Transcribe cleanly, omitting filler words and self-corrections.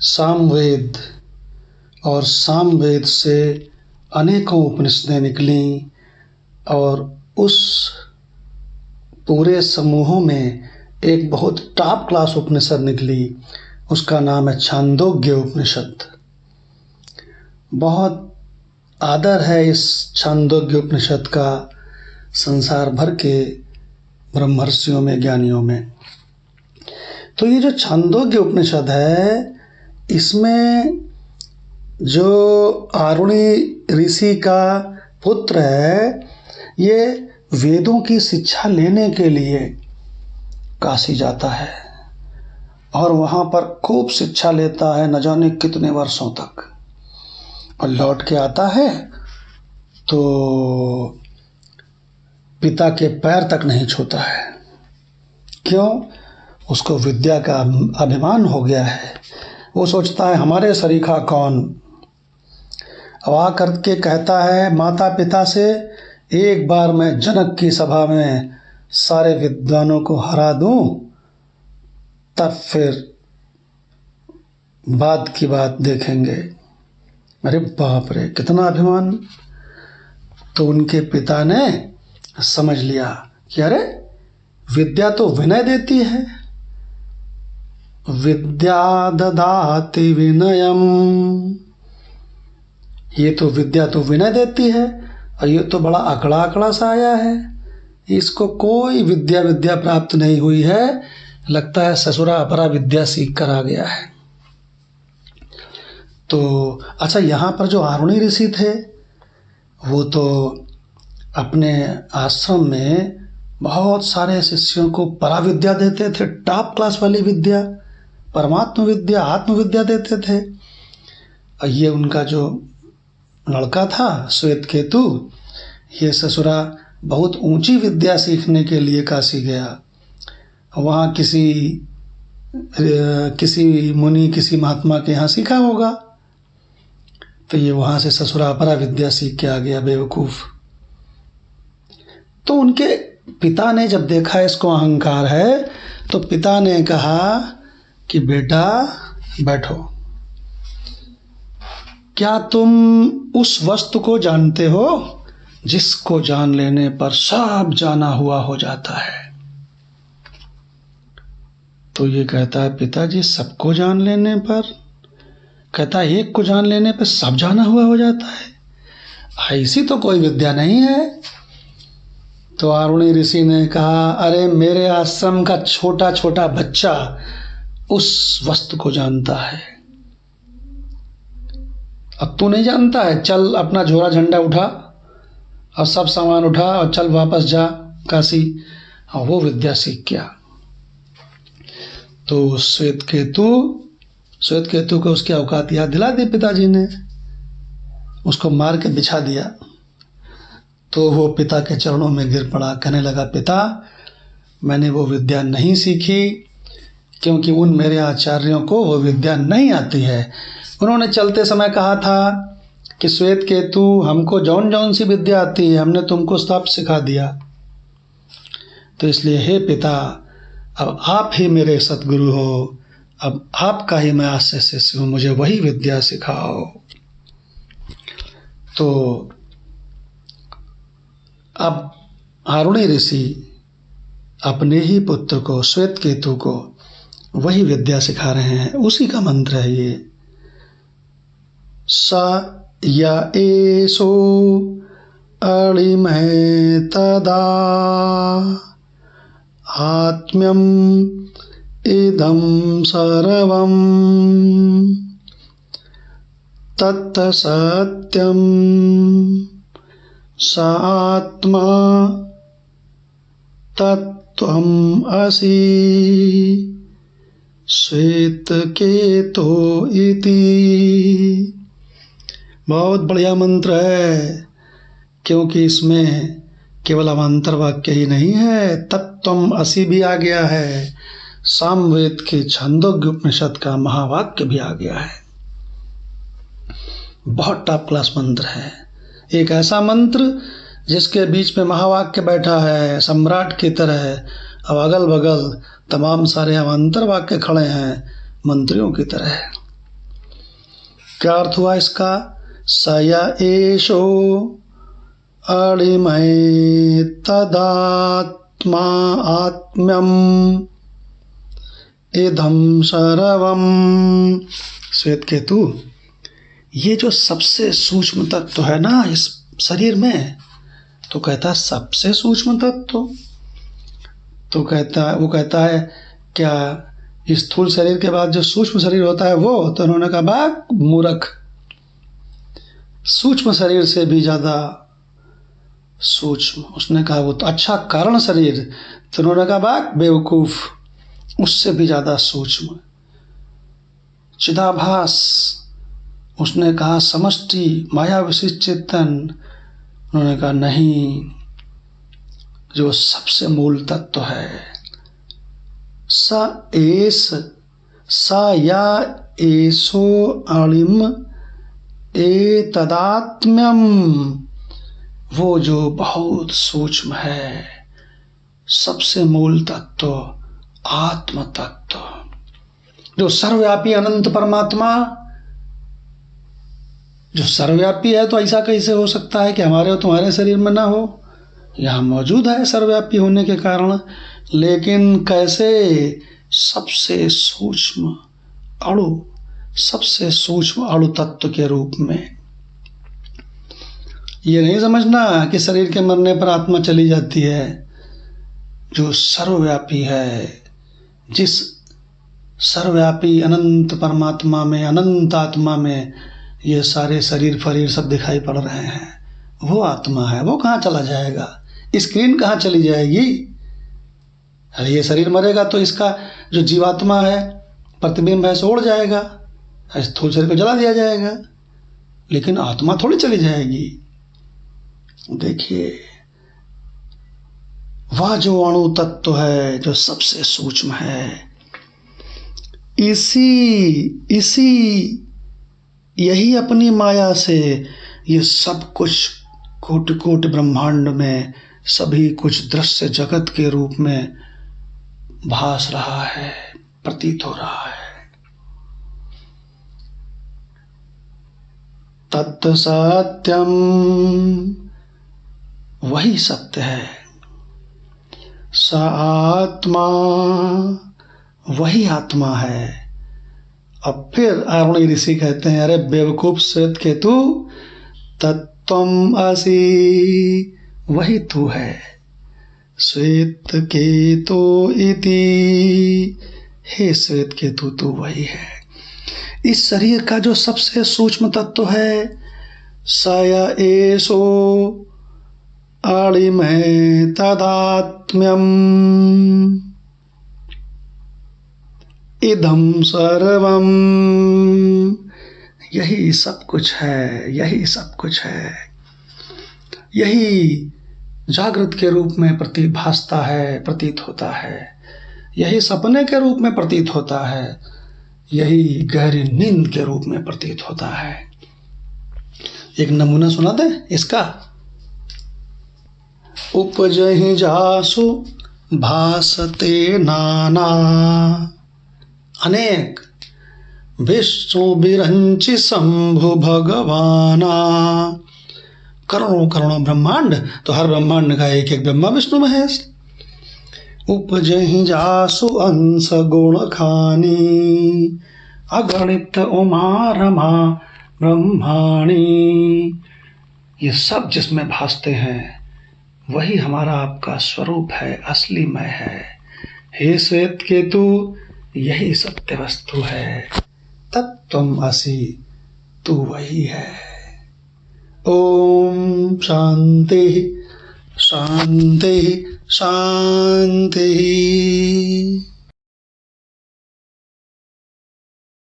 सामवेद, और सामवेद से अनेकों उपनिषदें निकली, और उस पूरे समूहों में एक बहुत टॉप क्लास उपनिषद निकली, उसका नाम है छांदोग्य उपनिषद। बहुत आदर है इस छांदोग्य उपनिषद का संसार भर के ब्रह्मर्षियों में, ज्ञानियों में। तो ये जो छांदोग्य उपनिषद है, इसमें जो आरुणि ऋषि का पुत्र है, ये वेदों की शिक्षा लेने के लिए काशी जाता है और वहाँ पर खूब शिक्षा लेता है, न जाने कितने वर्षों तक, और लौट के आता है तो पिता के पैर तक नहीं छूता है। क्यों? उसको विद्या का अभिमान हो गया है। वो सोचता है हमारे सरीखा कौन। अब आ करके कहता है माता पिता से, एक बार मैं जनक की सभा में सारे विद्वानों को हरा दूं, तब फिर बाद की बात देखेंगे। अरे बाप रे, कितना अभिमान। तो उनके पिता ने समझ लिया कि अरे विद्या तो विनय देती है, विद्या ददाति विनयम। ये तो विद्या तो विनय देती है, और ये तो बड़ा अकड़ा अकड़ा सा आया है, इसको कोई विद्या प्राप्त नहीं हुई है, लगता है ससुरा अपरा विद्या सीख कर आ गया है। तो अच्छा, यहाँ पर जो आरुणि ऋषि थे, वो तो अपने आश्रम में बहुत सारे शिष्यों को पराविद्या देते थे, टॉप क्लास वाली विद्या, परमात्म विद्या, आत्मविद्या देते थे। और ये उनका जो लड़का था श्वेतकेतु, ये ससुरा बहुत ऊंची विद्या सीखने के लिए काशी गया। वहाँ किसी मुनि, किसी महात्मा के यहाँ सीखा होगा, तो ये वहाँ से ससुरा अपरा विद्या सीख के आ गया, बेवकूफ़। तो उनके पिता ने जब देखा इसको अहंकार है, तो पिता ने कहा कि बेटा बैठो, क्या तुम उस वस्तु को जानते हो जिसको जान लेने पर सब जाना हुआ हो जाता है? तो ये कहता है पिताजी, सबको जान लेने पर? कहता है एक को जान लेने पर सब जाना हुआ हो जाता है, ऐसी तो कोई विद्या नहीं है। तो आरुणि ऋषि ने कहा, अरे मेरे आश्रम का छोटा छोटा बच्चा उस वस्तु को जानता है, अब तू नहीं जानता है? चल अपना झोला झंडा उठा और सब सामान उठा और चल वापस जा काशी, और वो विद्या सीख गया। तो श्वेतकेतु को उसकी औकात याद दिला दी पिताजी ने, उसको मार के बिछा दिया। तो वो पिता के चरणों में गिर पड़ा, कहने लगा, पिता मैंने वो विद्या नहीं सीखी, क्योंकि उन मेरे आचार्यों को वो विद्या नहीं आती है। उन्होंने चलते समय कहा था कि श्वेतकेतु, हमको जौन जौन सी विद्या आती है हमने तुमको सब सिखा दिया, तो इसलिए हे पिता, अब आप ही मेरे सतगुरु हो, अब आपका ही मैं आज से शिष्य हूँ, मुझे वही विद्या सिखाओ। तो अब आरुणि ऋषि अपने ही पुत्र को, श्वेतकेतु को, वही विद्या सिखा रहे हैं। उसी का मंत्र है ये, स य एषो अणिमहे तदा आत्म्यम इदं सर्वं तत् सत्यं स आत्मा तत्त्वम् असि श्वेतकेतो इति। बहुत बढ़िया मंत्र है, क्योंकि इसमें केवल अवान्तर वाक्य ही नहीं है, तत्त्वम् असि भी आ गया है, सामवेद के छांदोग्य उपनिषद का महावाक्य भी आ गया है। बहुत टॉप क्लास मंत्र है, एक ऐसा मंत्र जिसके बीच में महावाक्य बैठा है सम्राट की तरह, और अगल बगल तमाम सारे अवान्तर वाक्य खड़े हैं मंत्रियों की तरह। क्या अर्थ हुआ इसका? स य एषो अणिमय तदात्मा आत्म्यम इदं सर्वम। श्वेत केतु, ये जो सबसे सूक्ष्म तत्व है ना इस शरीर में, तो कहता है सबसे सूक्ष्म तत्व, तो वो कहता है क्या स्थूल शरीर के बाद जो सूक्ष्म शरीर होता है वो? तो उन्होंने कहा बाग मूर्ख, सूक्ष्म शरीर से भी ज्यादा सूक्ष्म। उसने कहा वो तो अच्छा कारण शरीर, तो उन्होंने कहा बाग बेवकूफ, उससे भी ज्यादा सूक्ष्म। चिदाभास, उसने कहा समष्टि माया विशिष्ट चेतन, उन्होंने कहा नहीं, जो सबसे मूल तत्व है। स या एसो अणिम ए तदात्म्यम, वो जो बहुत सूक्ष्म है, सबसे मूल तत्व, आत्म तत्व, जो सर्वव्यापी अनंत परमात्मा, जो सर्वव्यापी है। तो ऐसा कैसे हो सकता है कि हमारे और तुम्हारे शरीर में ना हो? यहाँ मौजूद है सर्वव्यापी होने के कारण, लेकिन कैसे? सबसे सूक्ष्म अणु, सबसे सूक्ष्म अणु तत्व के रूप में। ये नहीं समझना कि शरीर के मरने पर आत्मा चली जाती है। जो सर्वव्यापी है, जिस सर्वव्यापी अनंत परमात्मा में, अनंत आत्मा में ये सारे शरीर फरीर सब दिखाई पड़ रहे हैं, वो आत्मा है। वो कहाँ चला जाएगा? स्क्रीन कहाँ चली जाएगी? अरे ये शरीर मरेगा तो इसका जो जीवात्मा है, प्रतिबिंब है, सो उड़ जाएगा, स्थूल शरीर को जला दिया जाएगा, लेकिन आत्मा थोड़ी चली जाएगी। देखिए, वह जो अणु तत्व है जो सबसे सूक्ष्म है, यही अपनी माया से ये सब कुछ कोटि कोटि ब्रह्मांड में सभी कुछ दृश्य जगत के रूप में भास रहा है, प्रतीत हो रहा है। तत् सत्यम, वही सत्य है। स आत्मा, वही आत्मा है। अब फिर आरुणी ऋषि कहते हैं, अरे बेवकूफ श्वेत केतु, तत्त्वम असि, वही तू है। श्वेत केतु इति, हे श्वेत केतु तू वही है। इस शरीर का जो सबसे सूक्ष्म तत्व है, स य एषो अणिमय तदात्म्यम इदं सर्वम, यही सब कुछ है, यही सब कुछ है। यही जागृत के रूप में प्रतिभासता है, प्रतीत होता है। यही सपने के रूप में प्रतीत होता है। यही गहरी नींद के रूप में प्रतीत होता है। एक नमूना सुना दे इसका। उपजहि जासु भासते नाना, अनेक विष्णु बिरंचि शंभु भगवाना, करोड़ों करोड़ों ब्रह्मांड, तो हर ब्रह्मांड का एक एक ब्रह्मा विष्णु महेश। उपजहि जासु अंश गुण खानी, अगणित उमा रमा ब्रह्माणी, ये सब जिसमें भासते हैं वही हमारा आपका स्वरूप है, असली मैं है। हे श्वेत केतु, यही सत्य वस्तु है। तत्त्वम असि, तू वही है। ओम शांति शांति शांति।